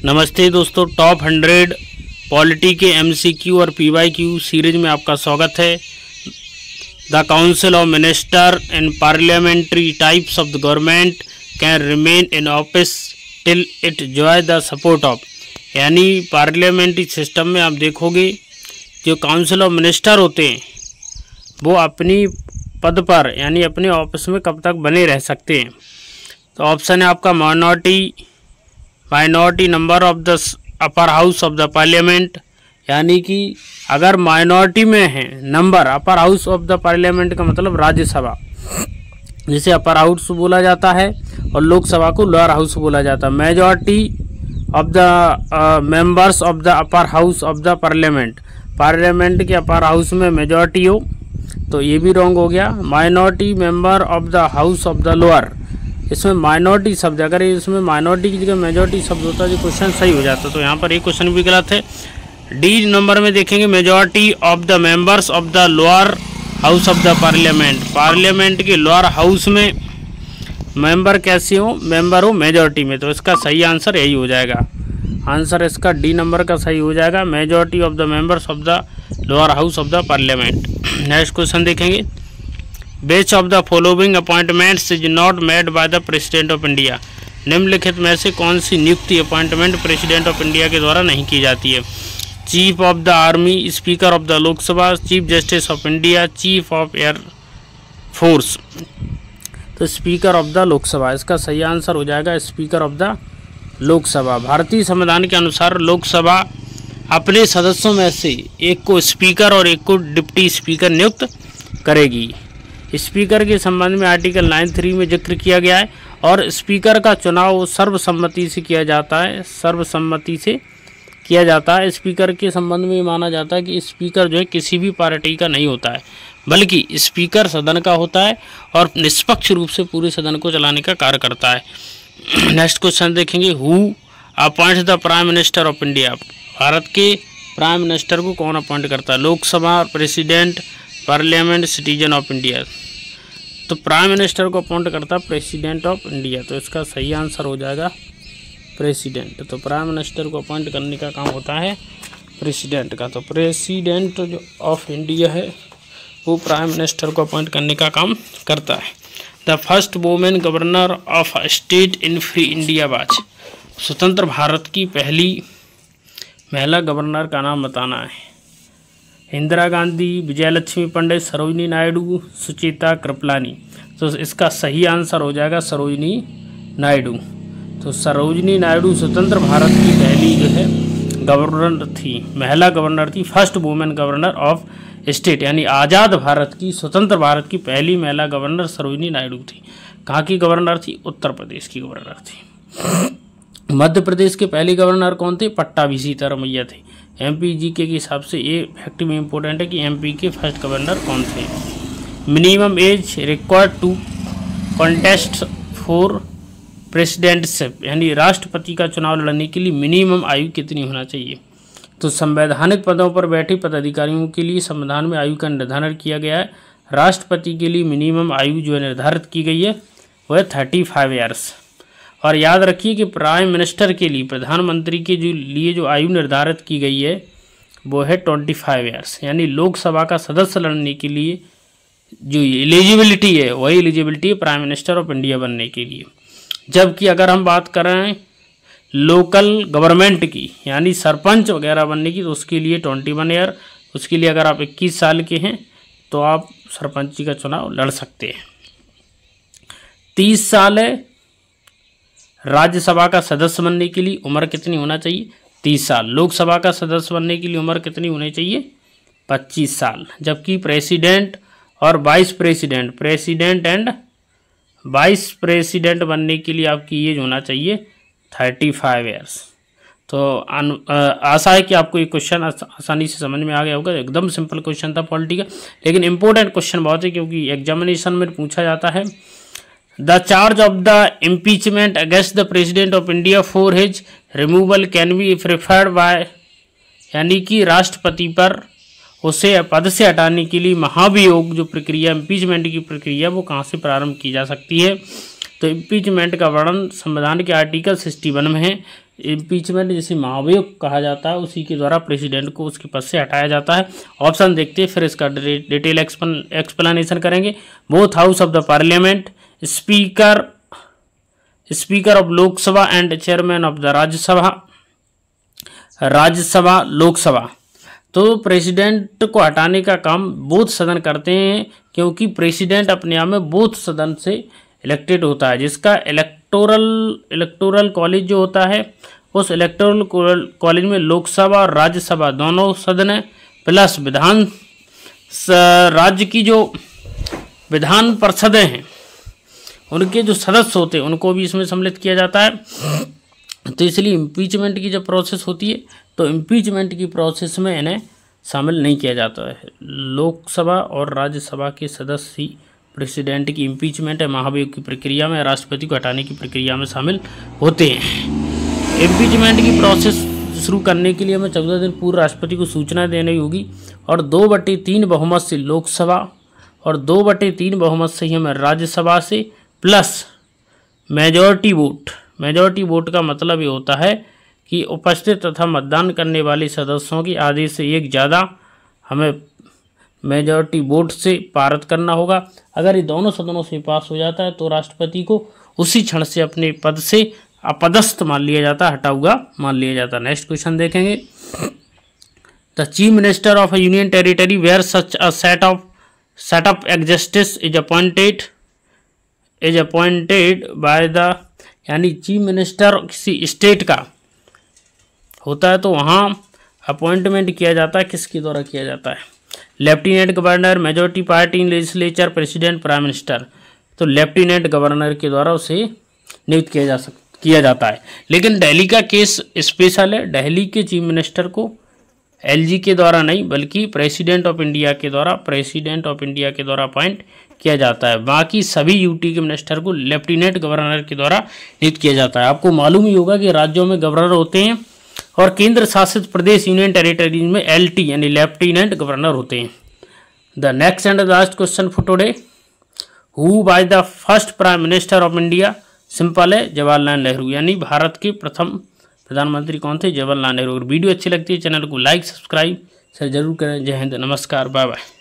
नमस्ते दोस्तों, top 100 polity के एमसीक्यू और पीवाईक्यू सीरीज में आपका स्वागत है। The council of minister and parliamentary types of the government can remain in office till it enjoy the support of, यानी पार्लियामेंट्री सिस्टम में आप देखोगे जो काउंसिल ऑफ मिनिस्टर होते हैं वो अपनी पद पर यानी अपने ऑफिस में कब तक बने रह सकते हैं। तो ऑप्शन है आपका minority number of the upper house of the parliament, यानी कि अगर माइनॉरिटी में है number, upper house of the parliament का मतलब राज्यसभा, जिसे अपर हाउस बोला जाता है, और लोकसभा को लोअर हाउस बोला जाता है। Majority of the members of the upper house of the parliament के अपर हाउस में मेजॉरिटी हो, तो ये भी रॉन्ग हो गया। Minority member of the house of the lower, इसमें माइनॉरिटी शब्द, अगर इसमें माइनॉरिटी की जगह मेजॉरिटी शब्द होता है जो क्वेश्चन सही हो जाता, तो यहाँ पर एक क्वेश्चन भी गलत है। डी नंबर में देखेंगे majority of the members of the lower house of the parliament के लोअर हाउस में मेंबर कैसे हो, मेंबर हो मेजॉरिटी में, तो इसका सही आंसर यही हो जाएगा। आंसर इसका डी नंबर का सही हो जाएगा, majority of the members of the lower house of the parliament. Next question देखेंगे, Which of the following appointments is not made by the President of India? निम्नलिखित में से कौन सी नियुक्ति अपॉइंटमेंट प्रेसिडेंट ऑफ इंडिया के द्वारा नहीं की जाती है? Chief of the army, speaker of the Lok Sabha, chief justice of India, chief of air force. तो स्पीकर ऑफ द लोकसभा, इसका सही आंसर हो जाएगा स्पीकर ऑफ द लोकसभा। भारतीय संविधान के अनुसार लोकसभा अपने सदस्यों में से एक को स्पीकर और एक को डिप्टी स्पीकर नियुक्त करेगी। स्पीकर के संबंध में आर्टिकल 9(3) में जिक्र किया गया है, और स्पीकर का चुनाव सर्वसम्मति से किया जाता है, सर्वसम्मति से किया जाता है। स्पीकर के संबंध में माना जाता है कि स्पीकर जो है किसी भी पार्टी का नहीं होता है, बल्कि स्पीकर सदन का होता है और निष्पक्ष रूप से पूरे सदन को चलाने का कार्य करता है। नेक्स्ट क्वेश्चन देखेंगे, who appoints the prime minister of India? Bharat के प्राइम मिनिस्टर को कौन अपॉइंट करता है? Lok Sabha, president, parliament, citizen of India? तो प्राइम मिनिस्टर को अपॉइंट करता है प्रेसिडेंट ऑफ इंडिया, तो इसका सही आंसर हो जाएगा प्रेसिडेंट। तो प्राइम मिनिस्टर को अपॉइंट करने का काम होता है प्रेसिडेंट का। तो प्रेसिडेंट जो ऑफ इंडिया है वो प्राइम मिनिस्टर को अपॉइंट करने का काम करता है। The first women governor of state in free India was? स्वतंत्र भारत की पहली महिला गवर्नर का नाम बताना है। इंदिरा गांधी, विजयलक्ष्मी पंडित, सरोजिनी नायडू, सुचेता कृपलानी? तो इसका सही आंसर हो जाएगा सरोजिनी नायडू। तो सरोजिनी नायडू स्वतंत्र भारत की पहली जो है गवर्नर थी, महिला गवर्नर थी, first women governor of state, यानी आज़ाद भारत की, स्वतंत्र भारत की पहली महिला गवर्नर सरोजिनी नायडू थी। कहाँ की गवर्नर थी? उत्तर प्रदेश की गवर्नर थी। मध्य प्रदेश के पहले गवर्नर कौन थे? पट्टाभी सीतारमैया थे। एमपी जीके के हिसाब से ये फैक्ट में इम्पोर्टेंट है कि एमपी के फर्स्ट गवर्नर कौन थे। Minimum age required to contest for presidentship, यानी राष्ट्रपति का चुनाव लड़ने के लिए मिनिमम आयु कितनी होना चाहिए? तो संवैधानिक पदों पर बैठे पदाधिकारियों के लिए संविधान में आयु का निर्धारण किया गया है। राष्ट्रपति के लिए मिनिमम आयु जो निर्धारित की गई है वह 35 ईयर्स। और याद रखिए कि प्राइम मिनिस्टर के लिए, प्रधानमंत्री के लिए जो आयु निर्धारित की गई है वो है 25 ईयर्स, यानी लोकसभा का सदस्य लड़ने के लिए जो एलिजिबिलिटी है वही एलिजिबिलिटी है प्राइम मिनिस्टर ऑफ इंडिया बनने के लिए। जबकि अगर हम बात करें लोकल गवर्नमेंट की, यानी सरपंच वगैरह बनने की, तो उसके लिए 21 ईयर, उसके लिए अगर आप 21 साल के हैं तो आप सरपंची का चुनाव लड़ सकते हैं। 30 साल है राज्यसभा का सदस्य बनने के लिए, उम्र कितनी होना चाहिए? 30 साल। लोकसभा का सदस्य बनने के लिए उम्र कितनी होनी चाहिए? 25 साल। जबकि प्रेसिडेंट और vice president, president and vice president बनने के लिए आपकी एज होना चाहिए 35 ईयर्स। तो आशा है कि आपको ये क्वेश्चन आसानी से समझ में आ गया होगा। एकदम सिंपल क्वेश्चन था पॉलिटी का, लेकिन इंपॉर्टेंट क्वेश्चन बहुत है क्योंकि एग्जामिनेशन में पूछा जाता है। The charge of the impeachment against the president of India for his removal can be preferred by, यानी कि राष्ट्रपति पर उसे पद से हटाने के लिए महाभियोग जो प्रक्रिया, इम्पीचमेंट की प्रक्रिया, वो कहाँ से प्रारंभ की जा सकती है? तो इम्पीचमेंट का वर्णन संविधान के आर्टिकल 61 में है। इम्पीचमेंट जिसे महाभियोग कहा जाता है, उसी के द्वारा प्रेसिडेंट को उसके पद से हटाया जाता है। ऑप्शन देखते हैं, फिर इसका डिटेल एक्सप्लेनेशन करेंगे। Both house of the parliament, speaker of Lok Sabha and chairman of the Rajya Sabha Lok Sabha. तो प्रेसिडेंट को हटाने का काम बोथ सदन करते हैं, क्योंकि प्रेसिडेंट अपने आप में बोथ सदन से इलेक्टेड होता है, जिसका इलेक्टोरल कॉलेज जो होता है, उस इलेक्टोरल कॉलेज में लोकसभा और राज्यसभा दोनों सदन है, प्लस राज्य की जो विधान परिषदें हैं उनके जो सदस्य होते हैं उनको भी इसमें सम्मिलित किया जाता है। तो इसलिए इम्पीचमेंट की जब प्रोसेस होती है तो इम्पीचमेंट की प्रोसेस में इन्हें शामिल नहीं किया जाता है। लोकसभा और राज्यसभा के सदस्य ही प्रेसिडेंट की इम्पीचमेंट है महाभियोग की प्रक्रिया में, राष्ट्रपति को हटाने की प्रक्रिया में शामिल होते हैं। इम्पीचमेंट की प्रोसेस शुरू करने के लिए हमें 14 दिन पूर्व राष्ट्रपति को सूचना देनी होगी और 2/3 बहुमत से लोकसभा और 2/3 बहुमत से ही हमें राज्यसभा से, प्लस मेजॉरिटी वोट का मतलब ये होता है कि उपस्थित तथा मतदान करने वाले सदस्यों की आधे से एक ज़्यादा हमें मेजॉरिटी वोट से पारित करना होगा। अगर ये दोनों सदनों से पास हो जाता है तो राष्ट्रपति को उसी क्षण से अपने पद से अपदस्थ मान लिया जाता है, हटा हुआ मान लिया जाता है। नेक्स्ट क्वेश्चन देखेंगे। The chief minister of a union territory where such a set of exists is appointed by the, यानी चीफ मिनिस्टर किसी स्टेट का होता है तो वहाँ अपॉइंटमेंट किया जाता है, किसके द्वारा किया जाता है? लेफ्टिनेंट गवर्नर, मेजॉरिटी पार्टी इन लेजिस्लेचर, प्रेसिडेंट, प्राइम मिनिस्टर। तो लेफ्टिनेंट गवर्नर के द्वारा उसे नियुक्त किया जाता है। लेकिन दिल्ली का केस स्पेशल है, दिल्ली के चीफ मिनिस्टर को एलजी के द्वारा नहीं बल्कि प्रेसिडेंट ऑफ इंडिया के द्वारा अपॉइंट किया जाता है। बाकी सभी यूटी के मिनिस्टर को लेफ्टिनेंट गवर्नर के द्वारा नियुक्त किया जाता है। आपको मालूम ही होगा कि राज्यों में गवर्नर होते हैं और केंद्र शासित प्रदेश यूनियन टेरिटरीज में एलटी यानी लेफ्टिनेंट गवर्नर होते हैं। The next and the last question for today, who by the first prime minister of India? Simple है, जवाहरलाल नेहरू, यानी भारत के प्रथम प्रधानमंत्री कौन थे? जवाहरलाल नेहरू। अगर वीडियो अच्छी लगती है चैनल को लाइक सब्सक्राइब जरूर करें। जय हिंद, नमस्कार, बाय बाय।